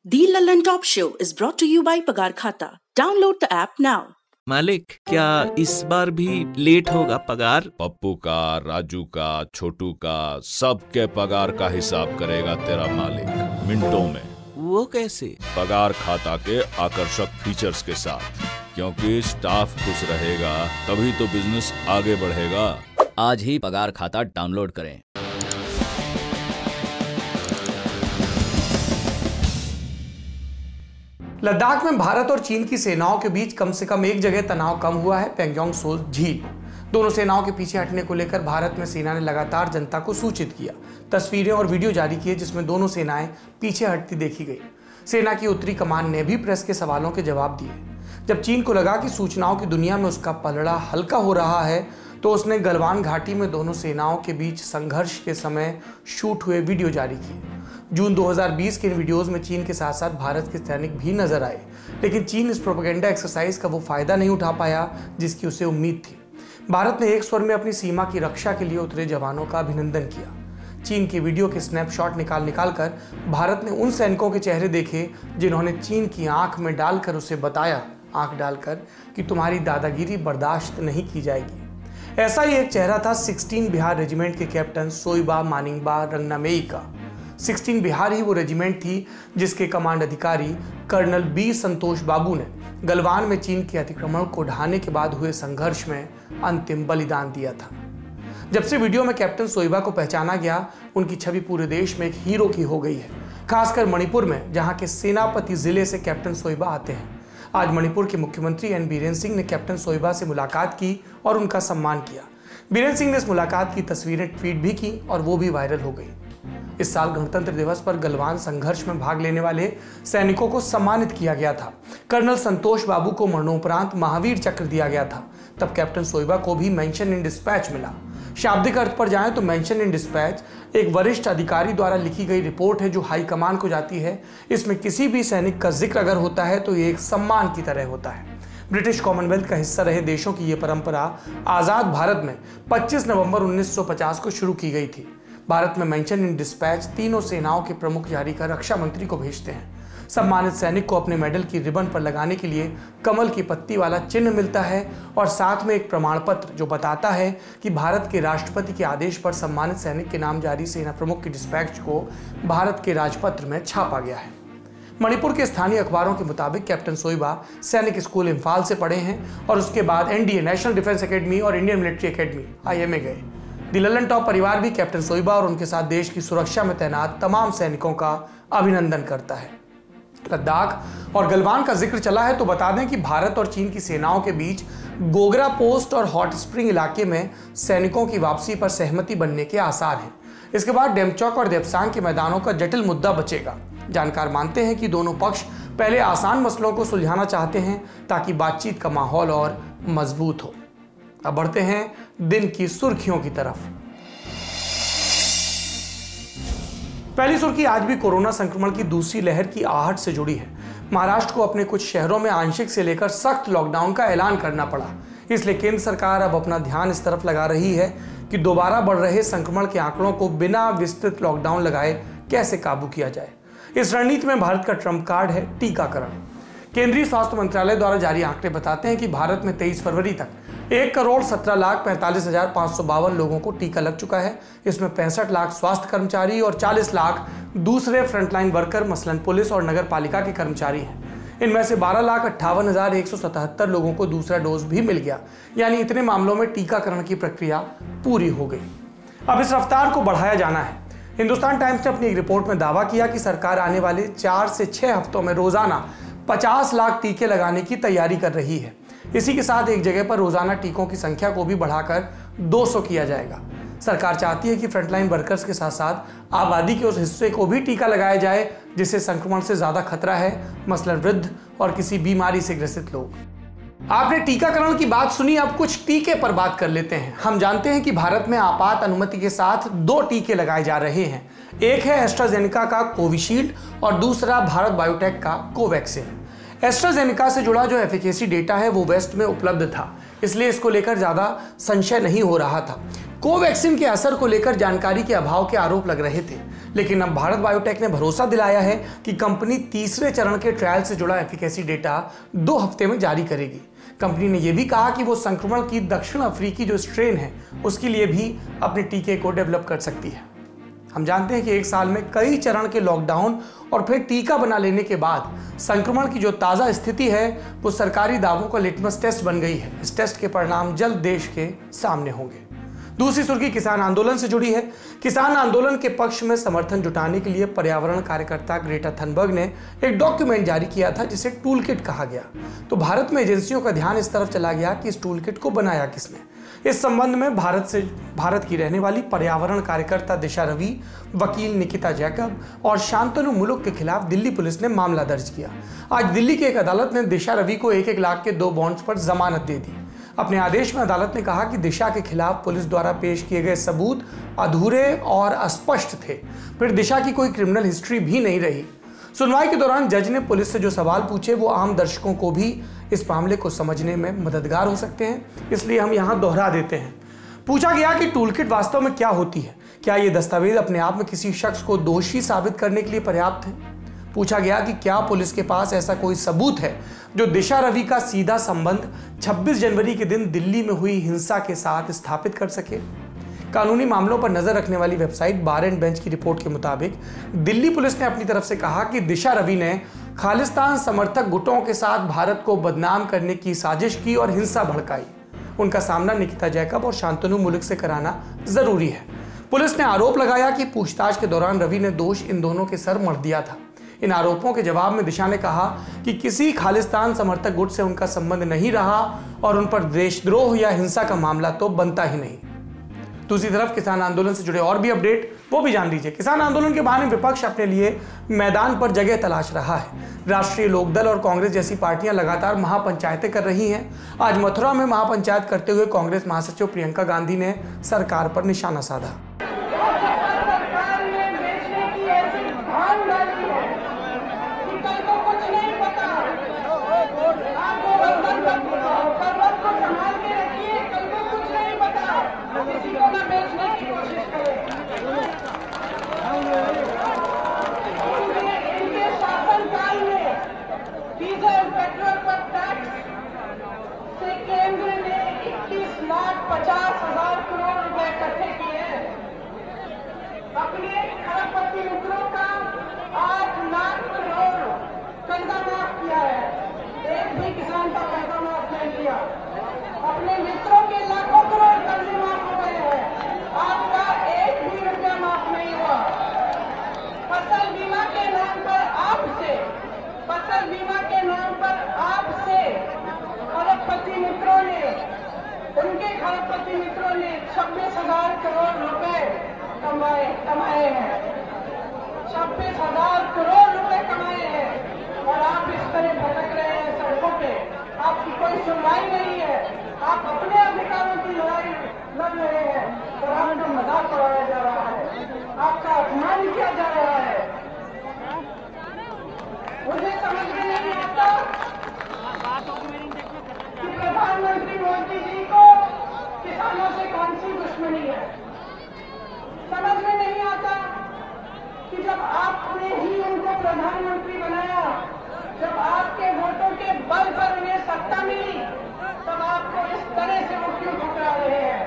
The Lallin Top Show is brought to you by Pagar Khata. Download the app now. मालिक, क्या इस बार भी late होगा पगार? पप्पू का, राजू का, छोटू का, सबके पगार का हिसाब करेगा तेरा मालिक मिनटों में। वो कैसे? पगार खाता के आकर्षक फीचर्स के साथ, क्योंकि स्टाफ खुश रहेगा तभी तो बिजनेस आगे बढ़ेगा। आज ही पगार खाता डाउनलोड करें। लद्दाख में भारत और चीन की सेनाओं के बीच कम से कम एक जगह तनाव कम हुआ है, पैंगोंग त्सो झील। दोनों सेनाओं के पीछे हटने को लेकर भारत में सेना ने लगातार जनता को सूचित किया, तस्वीरें और वीडियो जारी किए जिसमें दोनों सेनाएं पीछे हटती देखी गई। सेना की उत्तरी कमान ने भी प्रेस के सवालों के जवाब दिए। जब चीन को लगा कि सूचनाओं की दुनिया में उसका पलड़ा हल्का हो रहा है, तो उसने गलवान घाटी में दोनों सेनाओं के बीच संघर्ष के समय शूट हुए वीडियो जारी किए। जून 2020 के इन वीडियोस में चीन के साथ साथ भारत के सैनिक भी नजर आए, लेकिन चीन इस प्रोपेगेंडा एक्सरसाइज का वो फायदा नहीं उठा पाया जिसकी उसे उम्मीद थी। भारत ने एक स्वर में अपनी सीमा की रक्षा के लिए उतरे जवानों का अभिनंदन किया। चीन की वीडियो के स्नैपशॉट निकाल कर भारत ने उन सैनिकों के चेहरे देखे जिन्होंने चीन की आंख में डालकर उसे बताया, आंख डालकर, कि तुम्हारी दादागिरी बर्दाश्त नहीं की जाएगी। ऐसा ही एक चेहरा था 16 बिहार रेजिमेंट के कैप्टन सोइबा मानिंगबा रंगनामेई का। 16 बिहार ही वो रेजिमेंट थी जिसके कमांड अधिकारी कर्नल बी संतोष बाबू ने गलवान में चीन के अतिक्रमण को ढहाने के बाद हुए संघर्ष में अंतिम बलिदान दिया था। जब से वीडियो में कैप्टन सोइबा को पहचाना गया, उनकी छवि पूरे देश में एक हीरो की हो गई है, खासकर मणिपुर में, जहां के सेनापति जिले से कैप्टन सोइबा आते हैं। आज मणिपुर के मुख्यमंत्री एन बीरेन सिंह ने कैप्टन सोइबा से मुलाकात की और उनका सम्मान किया। बीरेन सिंह ने इस मुलाकात की तस्वीरें ट्वीट भी की और वो भी वायरल हो गई। इस साल गणतंत्र दिवस पर गलवान संघर्ष में भाग लेने वाले सैनिकों को सम्मानित किया गया था। कर्नल संतोष बाबू को मरणोपरांत महावीर चक्र दिया गया था। तब कैप्टन सोइबा को भी मेंशन इन डिस्पैच मिला। शाब्दिक अर्थ पर जाएं तो मेंशन इन डिस्पैच एक वरिष्ठ अधिकारी द्वारा लिखी गई रिपोर्ट है जो हाईकमान को जाती है। इसमें किसी भी सैनिक का जिक्र अगर होता है तो ये एक सम्मान की तरह होता है। ब्रिटिश कॉमनवेल्थ का हिस्सा रहे देशों की ये परंपरा आजाद भारत में 25 नवंबर 1950 को शुरू की गई थी। भारत में मेंशन इन डिस्पैच तीनों सेनाओं के प्रमुख जारी कर रक्षा मंत्री को भेजते हैं। सम्मानित सैनिक को अपने मेडल की रिबन पर लगाने के लिए कमल की पत्ती वाला चिन्ह मिलता है और साथ में एक प्रमाण पत्र जो बताता है कि भारत के राष्ट्रपति के आदेश पर सम्मानित सैनिक के नाम जारी सेना प्रमुख की डिस्पैच को भारत के राजपत्र में छापा गया है। मणिपुर के स्थानीय अखबारों के मुताबिक कैप्टन सोइबा सैनिक स्कूल इम्फाल से पढ़े हैं और उसके बाद एनडीए नेशनल डिफेंस एकेडमी और इंडियन मिलिट्री एकेडमी IMA गए। द लल्लन टॉप परिवार भी कैप्टन सोइबा और उनके साथ देश की सुरक्षा में तैनात तमाम सैनिकों का अभिनंदन करता है। लद्दाख और गलवान का जिक्र चला है तो बता दें कि भारत और चीन की सेनाओं के बीच गोगरा पोस्ट और हॉट स्प्रिंग इलाके में सैनिकों की वापसी पर सहमति बनने के आसार हैं। इसके बाद डेमचौक और देपसांग के मैदानों का जटिल मुद्दा बचेगा। जानकार मानते हैं कि दोनों पक्ष पहले आसान मसलों को सुलझाना चाहते हैं ताकि बातचीत का माहौल और मजबूत हो। अब बढ़ते हैं दिन की सुर्खियों की तरफ। पहली सुर्खी आज भी कोरोना संक्रमण की दूसरी लहर की आहट से जुड़ी है। महाराष्ट्र को अपने कुछ शहरों में आंशिक से लेकर सख्त लॉकडाउन का ऐलान करना पड़ा। इसलिए केंद्र सरकार अब अपना ध्यान इस तरफ लगा रही है कि दोबारा बढ़ रहे संक्रमण के आंकड़ों को बिना विस्तृत लॉकडाउन लगाए कैसे काबू किया जाए। इस रणनीति में भारत का ट्रम्प कार्ड है टीकाकरण। केंद्रीय स्वास्थ्य मंत्रालय द्वारा जारी आंकड़े बताते हैं कि भारत में 23 फरवरी तक 1,17,45,552 लोगों को टीका लग चुका है। इसमें 65 लाख स्वास्थ्य कर्मचारी और 40 लाख दूसरे फ्रंटलाइन वर्कर मसलन पुलिस और नगर पालिका के कर्मचारी हैं। इनमें से 12,58,177 लोगों को दूसरा डोज भी मिल गया, यानी इतने मामलों में टीकाकरण की प्रक्रिया पूरी हो गई। अब इस रफ्तार को बढ़ाया जाना है। हिंदुस्तान टाइम्स ने अपनी एक रिपोर्ट में दावा किया कि सरकार आने वाले 4 से 6 हफ्तों में रोजाना 50 लाख टीके लगाने की तैयारी कर रही है। इसी के साथ एक जगह पर रोजाना टीकों की संख्या को भी बढ़ाकर 200 किया जाएगा। सरकार चाहती है कि फ्रंटलाइन वर्कर्स के साथ साथ आबादी के उस हिस्से को भी टीका लगाया जाए जिसे संक्रमण से ज्यादा खतरा है, मसलन वृद्ध और किसी बीमारी से ग्रसित लोग। आपने टीकाकरण की बात सुनी, अब कुछ टीके पर बात कर लेते हैं। हम जानते हैं कि भारत में आपात अनुमति के साथ 2 टीके लगाए जा रहे हैं। एक है एस्ट्राजेनेका का कोविशील्ड और दूसरा भारत बायोटेक का कोवैक्सिन। एस्ट्राजेनेका से जुड़ा जो एफिकेसी डेटा है वो वेस्ट में उपलब्ध था, इसलिए इसको लेकर ज्यादा संशय नहीं हो रहा था। कोवैक्सिन के असर को लेकर जानकारी के अभाव के आरोप लग रहे थे, लेकिन अब भारत बायोटेक ने भरोसा दिलाया है कि कंपनी तीसरे चरण के ट्रायल से जुड़ा एफिकेसी डेटा 2 हफ्ते में जारी करेगी। कंपनी ने यह भी कहा कि वो संक्रमण की दक्षिण अफ्रीकी जो स्ट्रेन है उसके लिए भी अपने टीके को डेवलप कर सकती है। हम जानते हैं कि 1 साल में कई चरण के लॉकडाउन और फिर टीका बना लेने के बाद संक्रमण की जो ताज़ा स्थिति है वो सरकारी दावों का लिटमस टेस्ट बन गई है। इस टेस्ट के परिणाम जल्द देश के सामने होंगे। दूसरी सुर्खी किसान आंदोलन से जुड़ी है। किसान आंदोलन के पक्ष में समर्थन जुटाने के लिए पर्यावरण कार्यकर्ता ग्रेटा थनबर्ग ने एक डॉक्यूमेंट जारी किया था जिसे टूल किट कहा गया। तो भारत में एजेंसियों का ध्यान इस तरफ चला गया कि इस टूल किट को बनाया किसने। इस संबंध में भारत की रहने वाली पर्यावरण कार्यकर्ता दिशा रवि, वकील निकिता जैकब और शांतनु मुलुक के खिलाफ दिल्ली पुलिस ने मामला दर्ज किया। आज दिल्ली की एक अदालत ने दिशा रवि को 1-1 लाख के 2 बॉन्ड्स पर जमानत दे दी। अपने आदेश में अदालत ने कहा कि दिशा के खिलाफ पुलिस द्वारा पेश किए गए सबूत अधूरे और अस्पष्ट थे। फिर दिशा की कोई क्रिमिनल हिस्ट्री भी नहीं रही। सुनवाई के दौरान जज ने पुलिस से जो सवाल पूछे वो आम दर्शकों को भी इस मामले को समझने में मददगार हो सकते हैं, इसलिए हम यहाँ दोहरा देते हैं। पूछा गया कि टूलकिट वास्तव में क्या होती है, क्या ये दस्तावेज अपने आप में किसी शख्स को दोषी साबित करने के लिए पर्याप्त है। पूछा गया कि क्या पुलिस के पास ऐसा कोई सबूत है जो दिशा रवि का सीधा संबंध 26 जनवरी के दिन दिल्ली में हुई हिंसा के साथ स्थापित कर सके। कानूनी मामलों पर नजर रखने वाली वेबसाइट बार एंड बेंच की रिपोर्ट के मुताबिक दिल्ली पुलिस ने अपनी तरफ से कहा कि दिशा रवि ने खालिस्तान समर्थक गुटों के साथ भारत को बदनाम करने की साजिश की और हिंसा भड़काई। उनका सामना निकिता जैकब और शांतनु मुलुक से कराना जरूरी है। पुलिस ने आरोप लगाया कि पूछताछ के दौरान रवि ने दोष इन दोनों के सर मढ़ दिया था। इन आरोपों के जवाब में दिशा ने कहा कि किसी खालिस्तान समर्थक गुट से उनका संबंध नहीं रहा और उन पर देशद्रोह या हिंसा का मामला तो बनता ही नहीं। दूसरी तरफ किसान आंदोलन से जुड़े और भी अपडेट वो भी जान लीजिए। किसान आंदोलन के बहाने विपक्ष अपने लिए मैदान पर जगह तलाश रहा है। राष्ट्रीय लोकदल और कांग्रेस जैसी पार्टियां लगातार महापंचायतें कर रही हैं। आज मथुरा में महापंचायत करते हुए कांग्रेस महासचिव प्रियंका गांधी ने सरकार पर निशाना साधा। अपने खरबपति मित्रों का 8 लाख करोड़ कर्जा माफ किया है। एक भी किसान का कर्जा माफ नहीं किया। अपने मित्रों के लाखों करोड़ कर्जे माफ हो गए हैं, आपका 1 भी रुपया माफ नहीं हुआ। फसल बीमा के नाम पर आपसे खरबपति मित्रों ने उनके खरबपति मित्रों ने 26,000 करोड़ रुपए कमाए हैं। 26,000 करोड़ रुपए कमाए हैं और आप इस तरह भटक रहे हैं सड़कों पे। आपकी कोई सुनवाई नहीं है। आप अपने अधिकारों की लड़ाई लड़ रहे हैं और आपका मजाक उड़ाया जा रहा है, आपका अपमान किया जा रहा है। मुझे समझ में नहीं आता कि प्रधानमंत्री मोदी जी को किसानों से कौन सी दुश्मनी है। समझ में नहीं आता कि जब आपने ही उनको प्रधानमंत्री बनाया, जब आपके वोटों के बल पर उन्हें सत्ता मिली, तब आपको इस तरह से वो क्यों ठुकरा रहे हैं,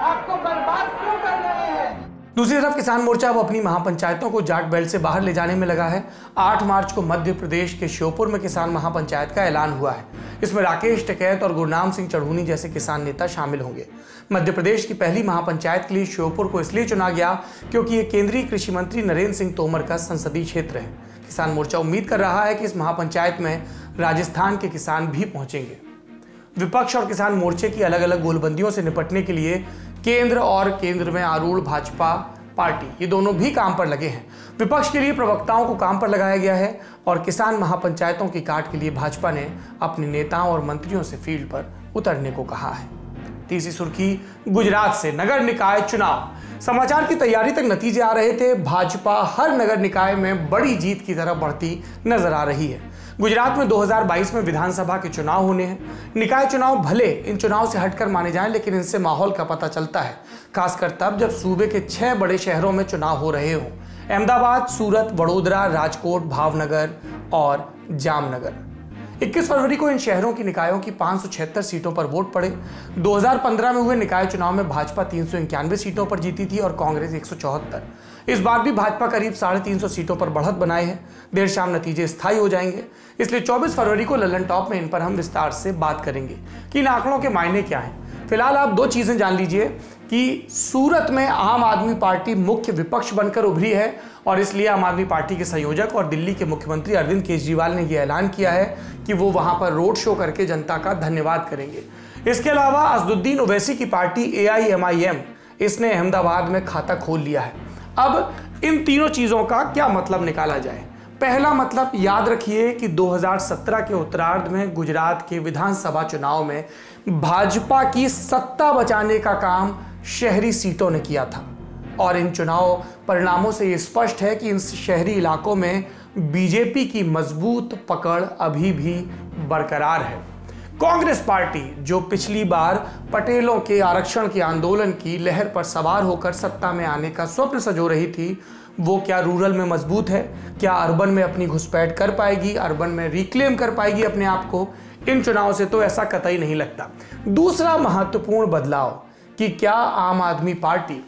आपको बर्बाद क्यों कर रहे हैं। दूसरी तरफ किसान मोर्चा अब अपनी महापंचायतों को जाट बेल्ट से बाहर ले जाने में लगा है। 8 मार्च को मध्य प्रदेश के श्योपुर में किसान महापंचायत का ऐलान हुआ है। इसमें राकेश टिकैत और गुरनाम सिंह चढ़ूनी जैसे किसान नेता शामिल होंगे। मध्य प्रदेश की पहली महापंचायत के लिए श्योपुर को इसलिए चुना गया क्योंकि ये केंद्रीय कृषि मंत्री नरेंद्र सिंह तोमर का संसदीय क्षेत्र है। किसान मोर्चा उम्मीद कर रहा है कि इस महापंचायत में राजस्थान के किसान भी पहुंचेंगे। विपक्ष और किसान मोर्चे की अलग अलग गोलबंदियों से निपटने के लिए केंद्र में आरूढ़ भाजपा पार्टी ये दोनों भी काम पर लगे हैं। विपक्ष के लिए प्रवक्ताओं को काम पर लगाया गया है और किसान महापंचायतों की काट के लिए भाजपा ने अपने नेताओं और मंत्रियों से फील्ड पर उतरने को कहा है। तीसरी सुर्खी गुजरात से नगर निकाय चुनाव। समाचार की तैयारी तक नतीजे आ रहे थे। भाजपा हर नगर निकाय में बड़ी जीत की तरफ बढ़ती नजर आ रही है। गुजरात में 2022 में विधानसभा के चुनाव होने हैं। निकाय चुनाव भले इन चुनाव से हटकर माने जाएं, लेकिन इनसे माहौल का पता चलता है, खासकर तब जब सूबे के 6 बड़े शहरों में चुनाव हो रहे हों। अहमदाबाद, सूरत, वडोदरा, राजकोट, भावनगर और जामनगर। 21 फरवरी को इन शहरों की निकायों की 576 सीटों पर वोट पड़े। 2015 में हुए निकाय चुनाव में भाजपा 391 सीटों पर जीती थी और कांग्रेस 174। इस बार भी भाजपा करीब 350 सीटों पर बढ़त बनाए है। देर शाम नतीजे स्थायी हो जाएंगे, इसलिए 24 फरवरी को ललन टॉप में इन पर हम विस्तार से बात करेंगे कि इन आंकड़ों के मायने क्या हैं। फिलहाल आप दो चीजें जान लीजिए कि सूरत में आम आदमी पार्टी मुख्य विपक्ष बनकर उभरी है और इसलिए आम आदमी पार्टी के संयोजक और दिल्ली के मुख्यमंत्री अरविंद केजरीवाल ने यह ऐलान किया है कि वो वहां पर रोड शो करके जनता का धन्यवाद करेंगे। इसके अलावा असदुद्दीन ओवैसी की पार्टी AIMIM इसने अहमदाबाद में खाता खोल लिया है। अब इन तीनों चीजों का क्या मतलब निकाला जाए। पहला मतलब याद रखिए कि 2017 के उत्तरार्ध में गुजरात के विधानसभा चुनाव में भाजपा की सत्ता बचाने का काम शहरी सीटों ने किया था और इन चुनाव परिणामों से ये स्पष्ट है कि इन शहरी इलाकों में बीजेपी की मजबूत पकड़ अभी भी बरकरार है। कांग्रेस पार्टी जो पिछली बार पटेलों के आरक्षण के आंदोलन की लहर पर सवार होकर सत्ता में आने का स्वप्न सजो रही थी, वो क्या रूरल में मजबूत है? क्या अर्बन में अपनी घुसपैठ कर पाएगी? अर्बन में रिक्लेम कर पाएगी अपने आप को? इन चुनाव से तो ऐसा कतई नहीं लगता। दूसरा महत्वपूर्ण बदलाव कि क्या आम आदमी पार्टी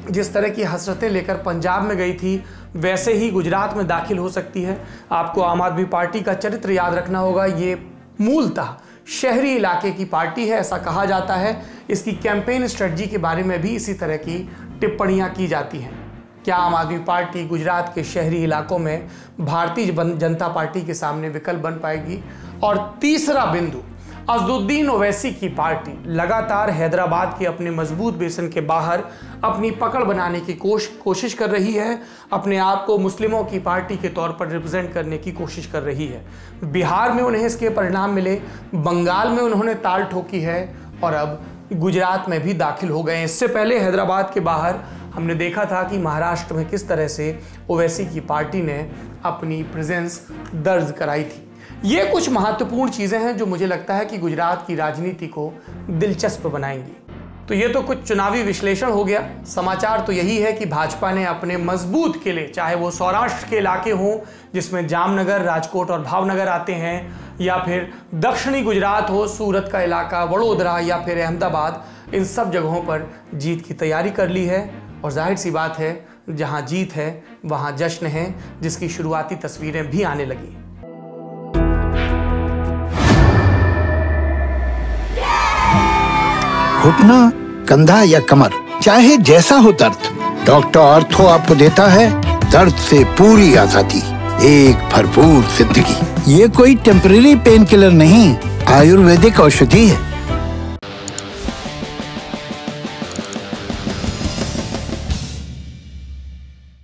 जिस तरह की हसरतें लेकर पंजाब में गई थी वैसे ही गुजरात में दाखिल हो सकती है। आपको आम आदमी पार्टी का चरित्र याद रखना होगा। ये मूलतः शहरी इलाके की पार्टी है, ऐसा कहा जाता है। इसकी कैंपेन स्ट्रेटजी के बारे में भी इसी तरह की टिप्पणियां की जाती हैं। क्या आम आदमी पार्टी गुजरात के शहरी इलाकों में भारतीय जनता पार्टी के सामने विकल्प बन पाएगी? और तीसरा बिंदु, असदुद्दीन ओवैसी की पार्टी लगातार हैदराबाद के अपने मजबूत बेसन के बाहर अपनी पकड़ बनाने की कोशिश कर रही है, अपने आप को मुस्लिमों की पार्टी के तौर पर रिप्रेजेंट करने की कोशिश कर रही है। बिहार में उन्हें इसके परिणाम मिले, बंगाल में उन्होंने ताल ठोकी है और अब गुजरात में भी दाखिल हो गए। इससे पहले हैदराबाद के बाहर हमने देखा था कि महाराष्ट्र में किस तरह से ओवैसी की पार्टी ने अपनी प्रेजेंस दर्ज कराई थी। ये कुछ महत्वपूर्ण चीजें हैं जो मुझे लगता है कि गुजरात की राजनीति को दिलचस्प बनाएंगी। तो ये तो कुछ चुनावी विश्लेषण हो गया। समाचार तो यही है कि भाजपा ने अपने मजबूत किले, चाहे वो सौराष्ट्र के इलाके हों जिसमें जामनगर, राजकोट और भावनगर आते हैं, या फिर दक्षिणी गुजरात हो, सूरत का इलाका, वडोदरा या फिर अहमदाबाद, इन सब जगहों पर जीत की तैयारी कर ली है। और जाहिर सी बात है, जहां जीत है वहां जश्न है, जिसकी शुरुआती तस्वीरें भी आने लगी। घुटना, कंधा या कमर, चाहे जैसा हो दर्द, डॉक्टर ऑर्थो आपको देता है दर्द से पूरी आजादी, एक भरपूर जिंदगी। ये कोई टेम्परेरी पेन किलर नहीं, आयुर्वेदिक औषधि है।